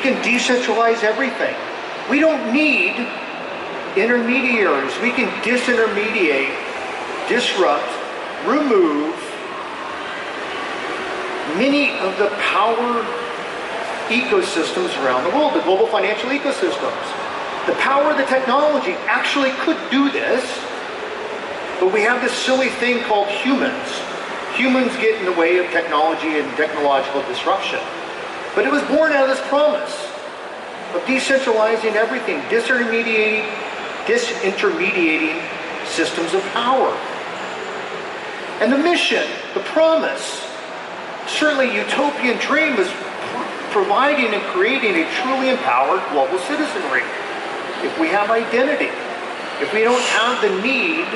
can decentralize everything. We don't need intermediaries. We can disintermediate, disrupt, remove many of the power ecosystems around the world, the global financial ecosystems. The power of the technology actually could do this, but we have this silly thing called humans. Humans get in the way of technology and technological disruption. But it was born out of this promise of decentralizing everything, disintermediating systems of power. And the mission, the promise, certainly utopian dream, was providing and creating a truly empowered global citizenry. If we have identity, if we don't have the need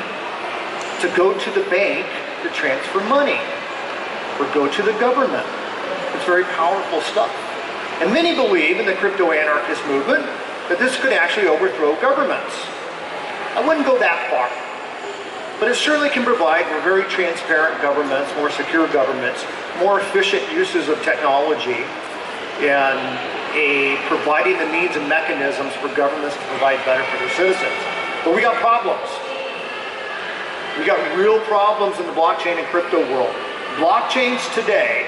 to go to the bank to transfer money or go to the government, it's very powerful stuff. And many believe in the crypto-anarchist movement that this could actually overthrow governments. I wouldn't go that far, but it certainly can provide more very transparent governments, more secure governments, more efficient uses of technology, and providing the means and mechanisms for governments to provide better for their citizens. But we got problems. We got real problems in the blockchain and crypto world. Blockchains today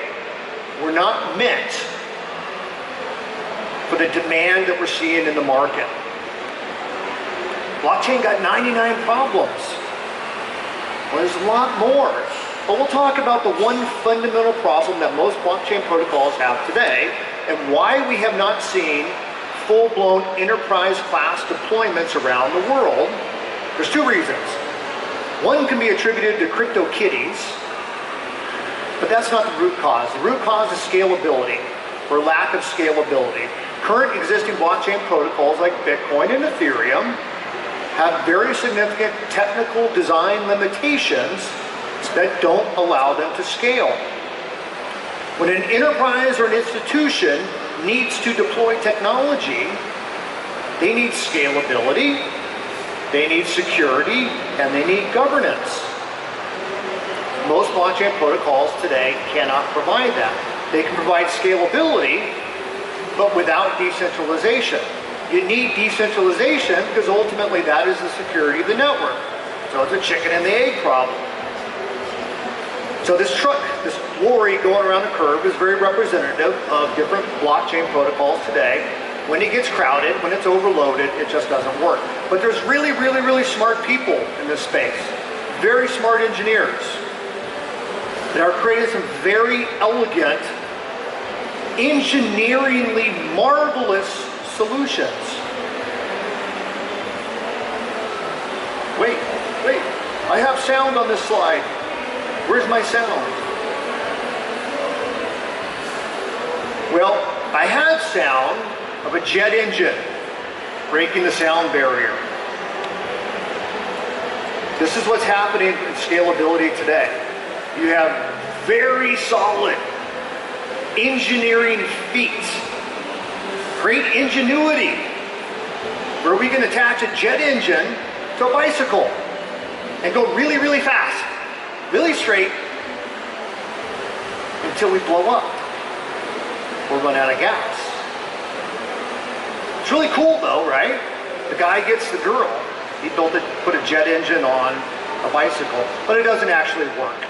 were not meant for the demand that we're seeing in the market. Blockchain got 99 problems. Well, there's a lot more. But we'll talk about the one fundamental problem that most blockchain protocols have today, and why we have not seen full-blown enterprise-class deployments around the world. There's two reasons. One can be attributed to crypto kitties, but that's not the root cause. The root cause is scalability, or lack of scalability. Current existing blockchain protocols like Bitcoin and Ethereum have very significant technical design limitations that don't allow them to scale. When an enterprise or an institution needs to deploy technology, they need scalability, they need security, and they need governance. Most blockchain protocols today cannot provide that. They can provide scalability, but without decentralization. You need decentralization because ultimately that is the security of the network. So it's a chicken and the egg problem. So this truck, this lorry going around the curve is very representative of different blockchain protocols today. When it gets crowded, when it's overloaded, it just doesn't work. But there's really, really, really smart people in this space. Very smart engineers that are creating some very elegant, engineeringly marvelous solutions. Wait, I have sound on this slide. Where's my sound? Well, I have sound of a jet engine breaking the sound barrier. This is what's happening in scalability today. You have very solid engineering feats, great ingenuity, where we can attach a jet engine to a bicycle and go really, really fast, really straight, until we blow up or run out of gas. It's really cool though, right? The guy gets the girl. He put a jet engine on a bicycle, but it doesn't actually work.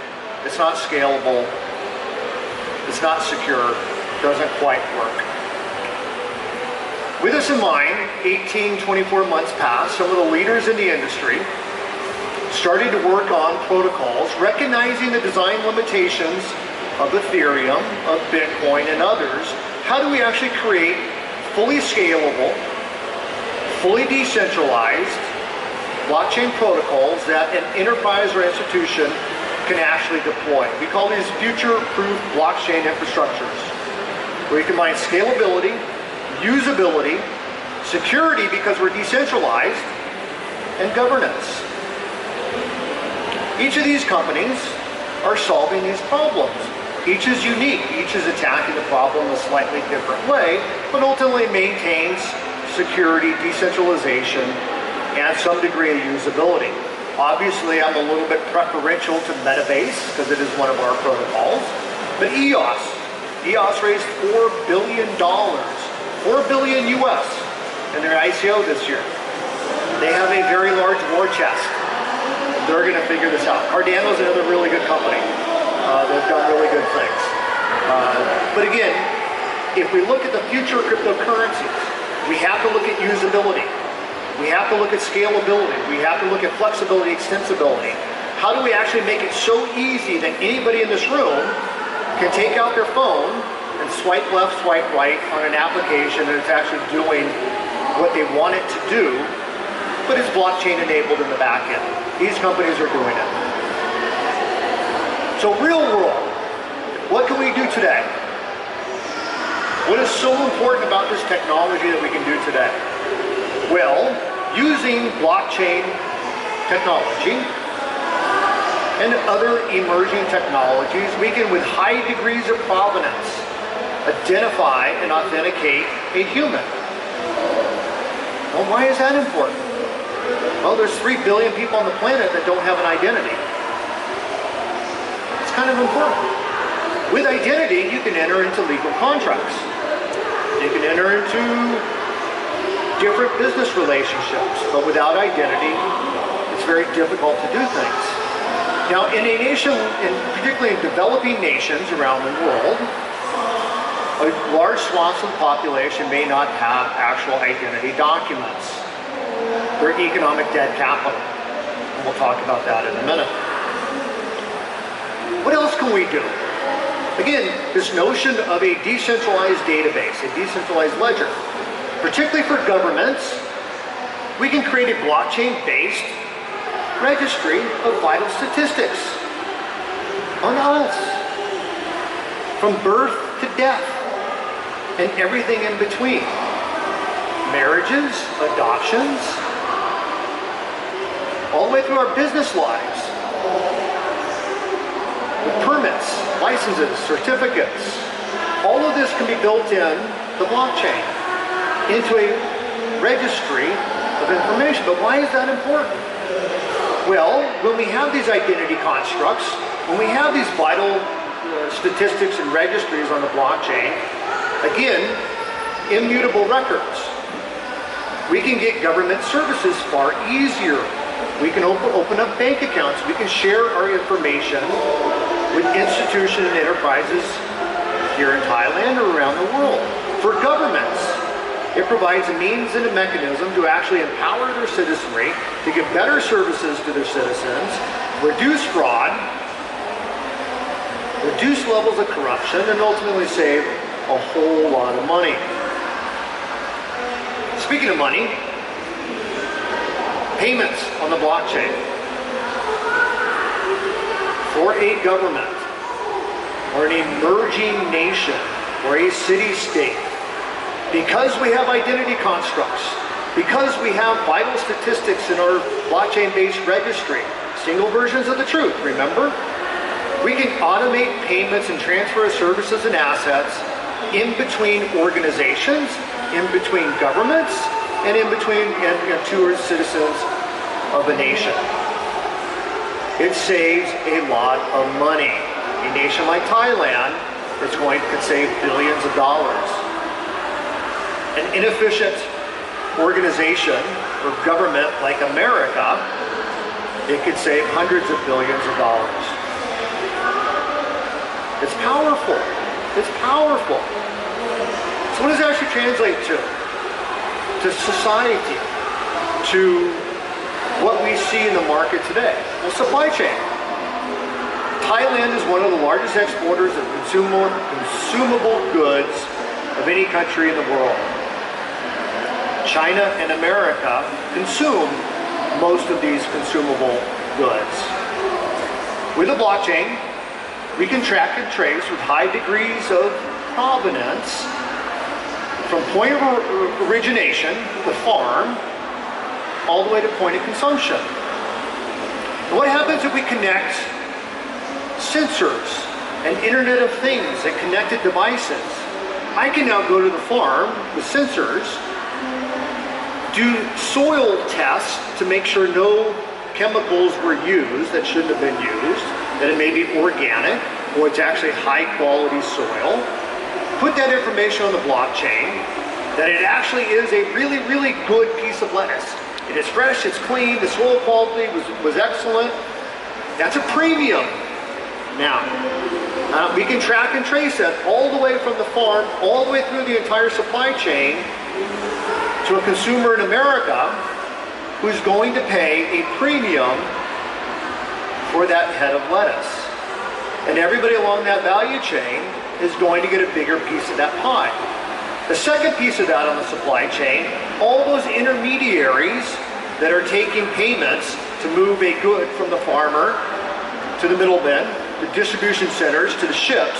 It's not scalable. It's not secure. It doesn't quite work. With this in mind, 24 months passed, some of the leaders in the industry started to work on protocols, recognizing the design limitations of Ethereum, of Bitcoin, and others. How do we actually create fully scalable, fully decentralized blockchain protocols that an enterprise or institution can actually deploy? We call these future-proof blockchain infrastructures, where you combine scalability, usability, security because we're decentralized, and governance. Each of these companies are solving these problems. Each is unique. Each is attacking the problem a slightly different way, but ultimately maintains security, decentralization, and some degree of usability. Obviously, I'm a little bit preferential to Metabase because it is one of our protocols. But EOS raised $4 billion 4 billion US in their ICO this year. They have a very large war chest. They're going to figure this out. Cardano's another really good company. They've done really good things. But again, if we look at the future of cryptocurrencies, we have to look at usability. We have to look at scalability. We have to look at flexibility, extensibility. How do we actually make it so easy that anybody in this room can take out their phone and swipe left, swipe right on an application and it's actually doing what they want it to do, but it's blockchain enabled in the back end. These companies are doing it. So real world, what can we do today? What is so important about this technology that we can do today? Well, using blockchain technology and other emerging technologies, we can, with high degrees of provenance, identify and authenticate a human. Well, why is that important? Well, there's 3 billion people on the planet that don't have an identity. It's kind of important. With identity, you can enter into legal contracts. You can enter into different business relationships, but without identity, it's very difficult to do things. Now, in a nation, particularly in developing nations around the world, a large swath of the population may not have actual identity documents. They're economic dead capital. And we'll talk about that in a minute. What else can we do? Again, this notion of a decentralized database, a decentralized ledger, particularly for governments, we can create a blockchain-based registry of vital statistics on us, from birth to death, and everything in between. Marriages, adoptions, all the way through our business lives. The permits, licenses, certificates, all of this can be built in the blockchain into a registry of information. But why is that important? Well, when we have these identity constructs, when we have these vital statistics and registries on the blockchain, again, immutable records. We can get government services far easier. We can open up bank accounts. We can share our information with institutions and enterprises here in Thailand or around the world. For governments, it provides a means and a mechanism to actually empower their citizenry to give better services to their citizens, reduce fraud, reduce levels of corruption, and ultimately save a whole lot of money. Speaking of money, payments on the blockchain. For a government or an emerging nation or a city-state, because we have identity constructs, because we have vital statistics in our blockchain-based registry, single versions of the truth, remember? We can automate payments and transfer of services and assets in between organizations, in between governments, and in between and to citizens of a nation. It saves a lot of money. A nation like Thailand could save billions of dollars. An inefficient organization or government like America, it could save hundreds of billions of dollars. It's powerful. It's powerful. So what does it actually translate to? To society, to what we see in the market today. Well, supply chain. Thailand is one of the largest exporters of consumable goods of any country in the world. China and America consume most of these consumable goods. With a blockchain, we can track and trace with high degrees of provenance from point of origination, the farm, all the way to point of consumption. And what happens if we connect sensors and Internet of Things and connected devices? I can now go to the farm with sensors, do soil tests to make sure no chemicals were used that shouldn't have been used, that it may be organic or it's actually high quality soil, put that information on the blockchain, that it actually is a really, really good piece of lettuce. It is fresh, it's clean, the soil quality was excellent. That's a premium. Now, we can track and trace that all the way from the farm, all the way through the entire supply chain to a consumer in America who's going to pay a premium for that head of lettuce. And everybody along that value chain is going to get a bigger piece of that pie. The second piece of that on the supply chain, all those intermediaries that are taking payments to move a good from the farmer to the middlemen, the distribution centers, to the ships,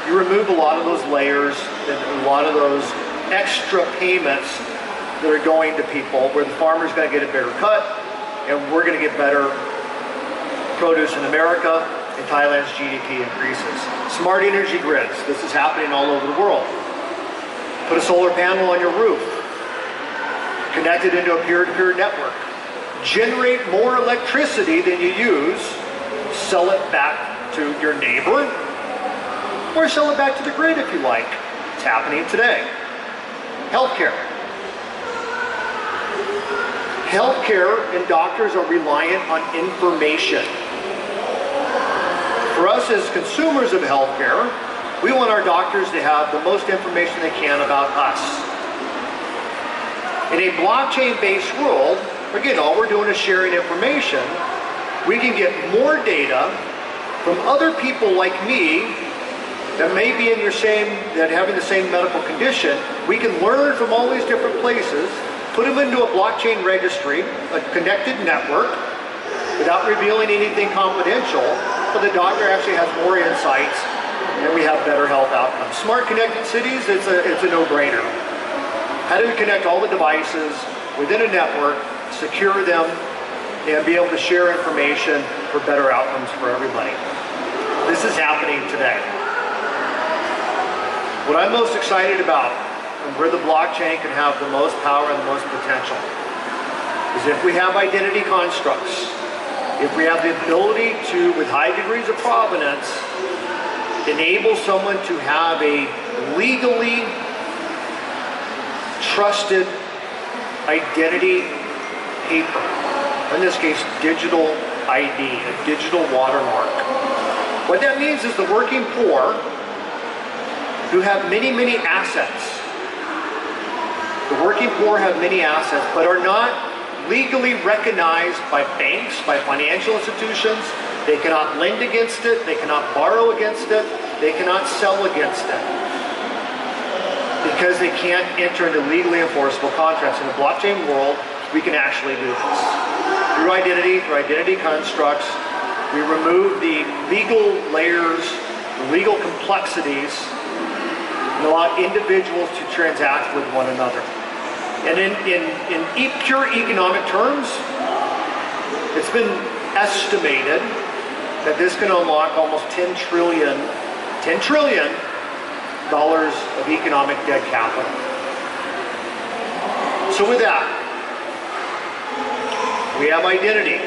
you remove a lot of those layers and a lot of those extra payments that are going to people, where the farmer's going to get a bigger cut and we're going to get better produce in America, and Thailand's GDP increases. Smart energy grids. This is happening all over the world. Put a solar panel on your roof. Connect it into a peer-to-peer network. Generate more electricity than you use. Sell it back to your neighbor. Or sell it back to the grid if you like. It's happening today. Healthcare. Healthcare and doctors are reliant on information. For us as consumers of healthcare, we want our doctors to have the most information they can about us. In a blockchain-based world, again, all we're doing is sharing information. We can get more data from other people like me that may be in having the same medical condition. We can learn from all these different places, put them into a blockchain registry, a connected network, without revealing anything confidential, but the doctor actually has more insights and we have better health outcomes. Smart connected cities, it's a no-brainer. How do we connect all the devices within a network, secure them, and be able to share information for better outcomes for everybody? This is happening today. What I'm most excited about, and where the blockchain can have the most power and the most potential, is if we have identity constructs, if we have the ability to, with high degrees of provenance, enable someone to have a legally trusted identity paper, in this case digital ID, a digital watermark. What that means is the working poor who have many, many assets. The working poor have many assets, but are not legally recognized by banks, by financial institutions. They cannot lend against it, they cannot borrow against it, they cannot sell against it, because they can't enter into legally enforceable contracts. In the blockchain world, we can actually do this. Through identity constructs, we remove the legal layers, the legal complexities, and allow individuals to transact with one another. And in pure economic terms, it's been estimated that this can unlock almost $10 trillion of economic dead capital. So with that, we have identity,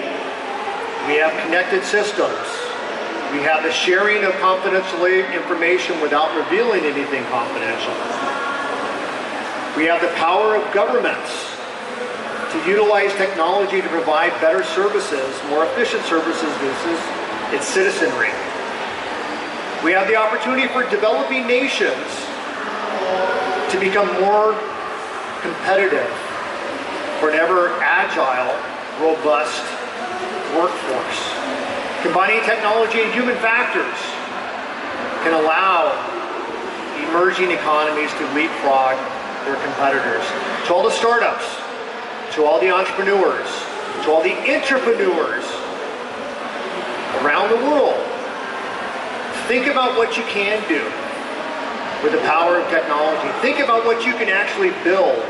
we have connected systems, we have the sharing of confidential information without revealing anything confidential. We have the power of governments to utilize technology to provide better services, more efficient services versus its citizenry. We have the opportunity for developing nations to become more competitive for an ever agile, robust workforce. Combining technology and human factors can allow emerging economies to leapfrog their competitors. To all the startups, to all the entrepreneurs, to all the intrapreneurs around the world, think about what you can do with the power of technology. Think about what you can actually build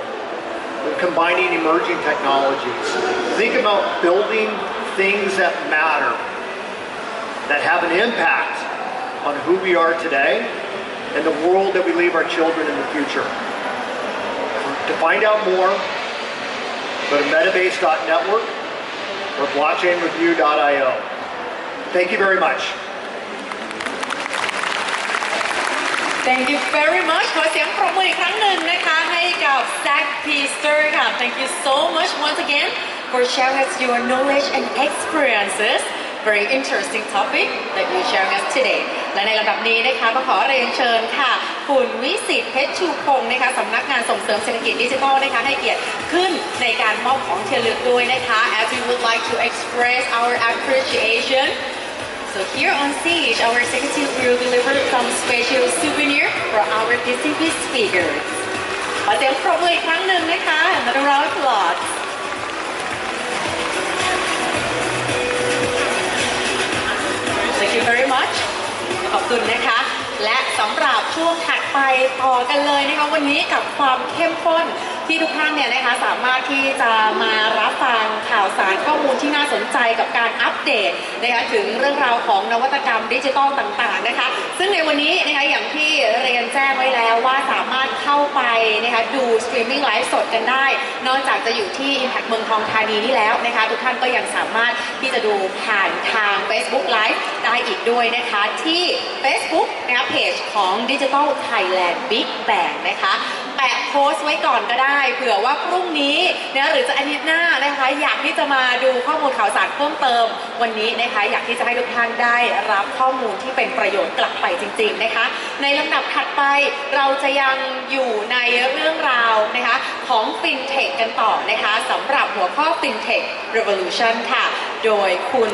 with combining emerging technologies. Think about building things that matter, that have an impact on who we are today and the world that we leave our children in the future. To find out more, go to metabase.network or blockchainreview.io. Thank you very much. Thank you very much ขอเสียงปรบมืออีกครั้งหนึ่งนะคะให้กับ Zach Peaster ค่ะ Thank you so much once again for sharing us your knowledge and experiences very interesting topic that you sharing us today และในลำดับนี้นะคะก็ขอเรียนเชิญค่ะคุณวิสิทธิ์เพชรชูพงศ์นะคะสำนักงานส่งเสริมเศรษฐกิจดิจิทัลนะคะให้เกียรติขึ้นในการมอบของที่ระลึกด้วยนะคะ as we would like to express our appreciation So here on stage, our executive will deliver some special souvenir for our distinguished speakers. ขอเสียงปรบมืออีกครั้งหนึ่งนะคะ Another round of applause. Thank you very much. ขอบคุณนะคะ และสำหรับช่วงถัดไปต่อกันเลยนะคะวันนี้กับความเข้มข้นที่ทุกท่านเนี่ยนะคะสามารถที่จะมารับฟังข่าวสารข้อมูลที่น่าสนใจกับการอัปเดตนะคะถึงเรื่องราวของนวัตกรรมดิจิทัลต่างๆนะคะซึ่งในวันนี้นะคะอย่างที่เรียนแจ้งไว้แล้วว่าสามารถเข้าไปนะคะดูสตรีมมิ่งไลฟ์สดกันได้นอกจากจะอยู่ที่ Impact เมืองทองธานีนี่แล้วนะคะทุกท่านก็ยังสามารถที่จะดูผ่านทาง Facebook Live ได้อีกด้วยนะคะที่ Facebook นะคะเพจของ Digital Thailand Big Bang นะคะแปะโพสต์ไว้ก่อนก็ได้เผื่อว่าพรุ่งนี้นะหรือจะอาทิตย์หน้านะคะอยากที่จะมาดูข้อมูลข่าวสารเพิ่มเติมวันนี้นะคะอยากที่จะให้ทุกท่านได้รับข้อมูลที่เป็นประโยชน์กลับไปจริงๆนะคะในลำดับถัดไปเราจะยังอยู่ในเรื่องราวนะคะของ FinTech กันต่อนะคะสำหรับหัวข้อ FinTech Revolution ค่ะโดยคุณ